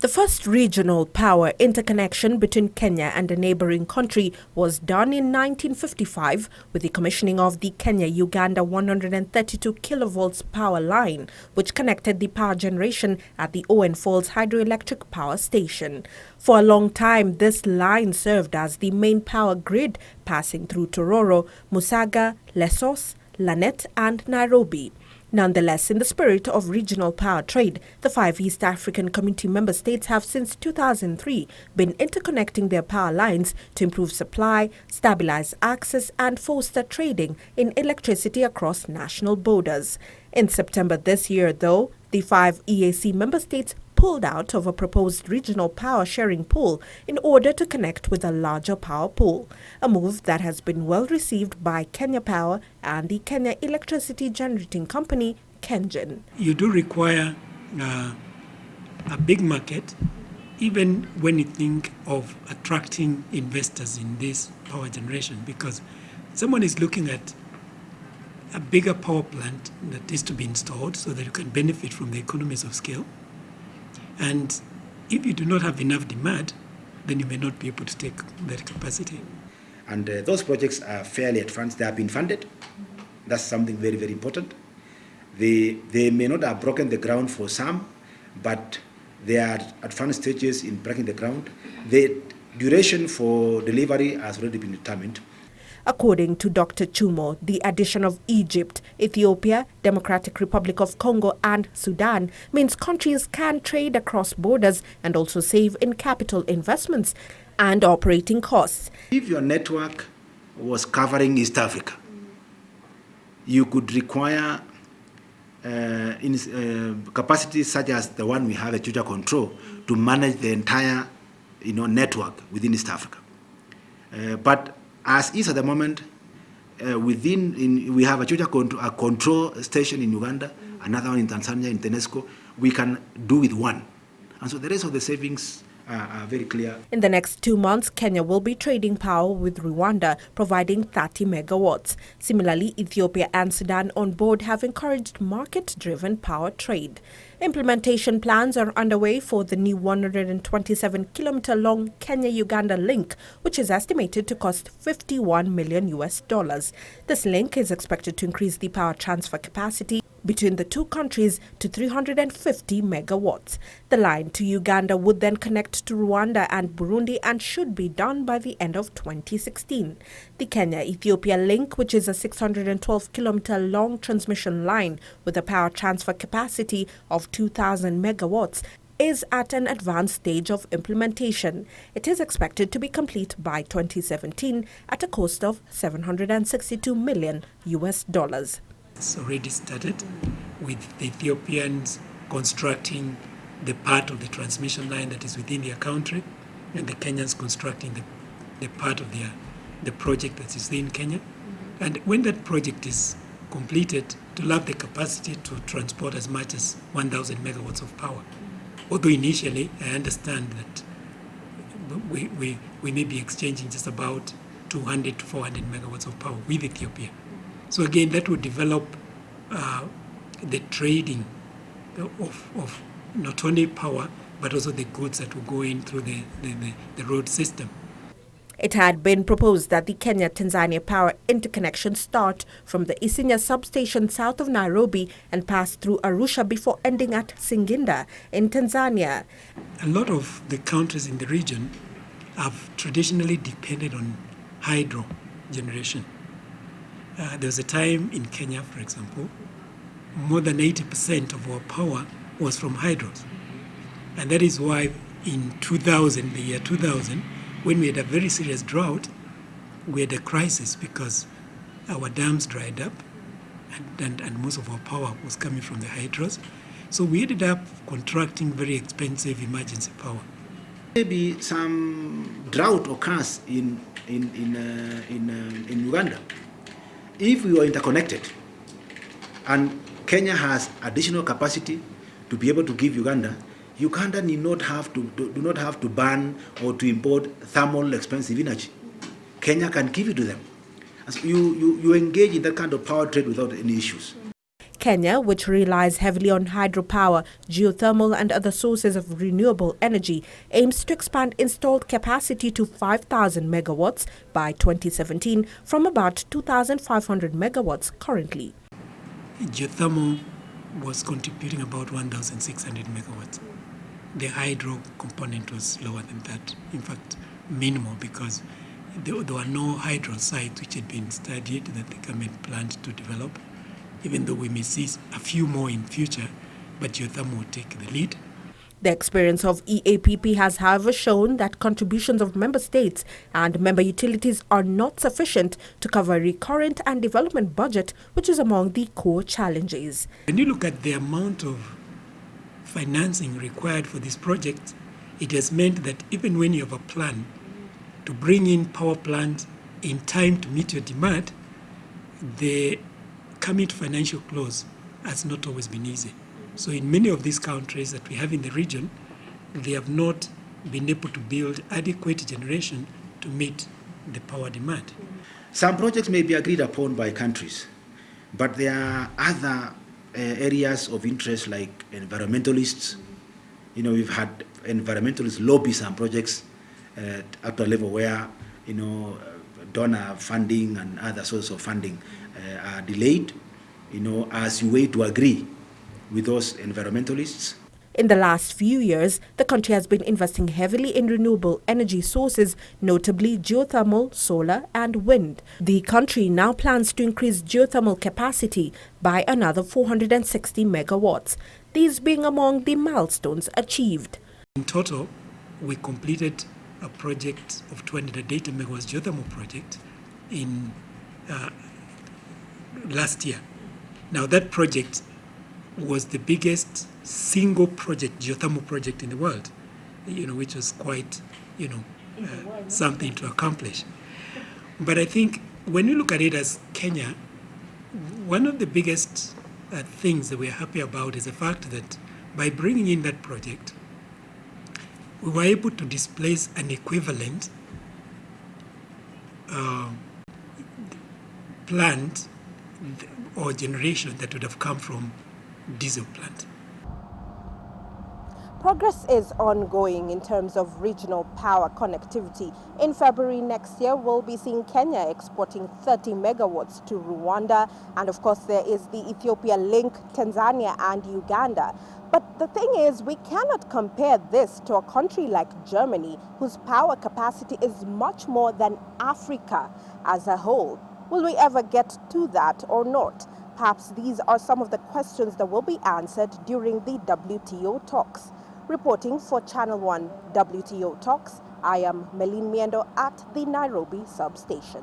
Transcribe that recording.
The first regional power interconnection between Kenya and a neighboring country was done in 1955 with the commissioning of the Kenya-Uganda 132 kilovolts power line, which connected the power generation at the Owen Falls hydroelectric power station. For a long time, this line served as the main power grid, passing through Tororo, Musaga, Lesos, Lanet and Nairobi. Nonetheless, in the spirit of regional power trade, the 5 East African Community member states have since 2003 been interconnecting their power lines to improve supply, stabilize access and foster trading in electricity across national borders. In September this year, though, the 5 EAC member states pulled out of a proposed regional power sharing pool in order to connect with a larger power pool, a move that has been well received by Kenya Power and the Kenya Electricity Generating Company, KENGEN. You do require a big market, even when you think of attracting investors in this power generation, because someone is looking at a bigger power plant that is to be installed so that you can benefit from the economies of scale. And if you do not have enough demand, then you may not be able to take that capacity. And those projects are fairly advanced. They have been funded. That's something very, very important. They may not have broken the ground for some, but they are at advanced stages in breaking the ground. The duration for delivery has already been determined. According to Dr. Chumo, the addition of Egypt, Ethiopia, Democratic Republic of Congo and Sudan means countries can trade across borders and also save in capital investments and operating costs. If your network was covering East Africa, you could require capacities such as the one we have at Chucha Control to manage the entire network within East Africa. But as is at the moment, we have a Chucha control station in Uganda, another one in Tanzania, in Tenesco. We can do with one. And so the rest of the savings are very clear. In the next 2 months, Kenya will be trading power with Rwanda, providing 30 megawatts. Similarly, Ethiopia and Sudan on board have encouraged market-driven power trade. Implementation plans are underway for the new 127-kilometer-long Kenya-Uganda link, which is estimated to cost $51 million. This link is expected to increase the power transfer capacity between the two countries to 350 megawatts. The line to Uganda would then connect to Rwanda and Burundi and should be done by the end of 2016. The Kenya-Ethiopia link, which is a 612-kilometer-long transmission line with a power transfer capacity of 2,000 megawatts, is at an advanced stage of implementation. It is expected to be complete by 2017 at a cost of $762 million. It's already started with the Ethiopians constructing the part of the transmission line that is within their country, and the Kenyans constructing the part of the project that is in Kenya. And when that project is completed, to have the capacity to transport as much as 1,000 megawatts of power. Although initially, I understand that we may be exchanging just about 200 to 400 megawatts of power with Ethiopia. So again, that would develop the trading of not only power, but also the goods that will go in through the road system. It had been proposed that the Kenya-Tanzania power interconnection start from the Isinya substation south of Nairobi and pass through Arusha before ending at Singinda in Tanzania. A lot of the countries in the region have traditionally depended on hydro generation. There was a time in Kenya, for example, more than 80% of our power was from hydros. And that is why in the year 2000, when we had a very serious drought, we had a crisis because our dams dried up and most of our power was coming from the hydros. So we ended up contracting very expensive emergency power. Maybe some drought occurs in Uganda. If we were interconnected and Kenya has additional capacity to be able to give Uganda do not have to ban or to import thermal expensive energy. Kenya can give it to them. So you engage in that kind of power trade without any issues. Kenya, which relies heavily on hydropower, geothermal and other sources of renewable energy, aims to expand installed capacity to 5,000 megawatts by 2017 from about 2,500 megawatts currently. Geothermal was contributing about 1,600 megawatts. The hydro component was lower than that, in fact, minimal, because there were no hydro sites which had been studied that the government planned to develop, even though we may see a few more in future, but geothermal will take the lead. The experience of EAPP has, however, shown that contributions of member states and member utilities are not sufficient to cover recurrent and development budget, which is among the core challenges. When you look at the amount of financing required for this project, it has meant that even when you have a plan to bring in power plants in time to meet your demand, the coming to financial close has not always been easy. So in many of these countries that we have in the region, they have not been able to build adequate generation to meet the power demand. Some projects may be agreed upon by countries, but there are other areas of interest like environmentalists. You know, we've had environmentalists lobby some projects at a level where, you know, donor funding and other sources of funding are delayed, you know, as you wait to agree with those environmentalists. In the last few years, the country has been investing heavily in renewable energy sources, notably geothermal, solar and wind. The country now plans to increase geothermal capacity by another 460 megawatts, these being among the milestones achieved. In total, we completed a project of 280 megawatts geothermal project in last year. Now that project was the biggest single project, geothermal project in the world, you know, which was quite, you know, something to accomplish. But I think when you look at it as Kenya, one of the biggest things that we're happy about is the fact that by bringing in that project, we were able to displace an equivalent plant or generation that would have come from diesel plant. Progress is ongoing in terms of regional power connectivity. In February next year, we'll be seeing Kenya exporting 30 megawatts to Rwanda. And of course, there is the Ethiopia link, Tanzania and Uganda. But the thing is, we cannot compare this to a country like Germany, whose power capacity is much more than Africa as a whole. Will we ever get to that or not? Perhaps these are some of the questions that will be answered during the WTO talks. Reporting for Channel 1 WTO Talks, I am Melline Myendo at the Nairobi substation.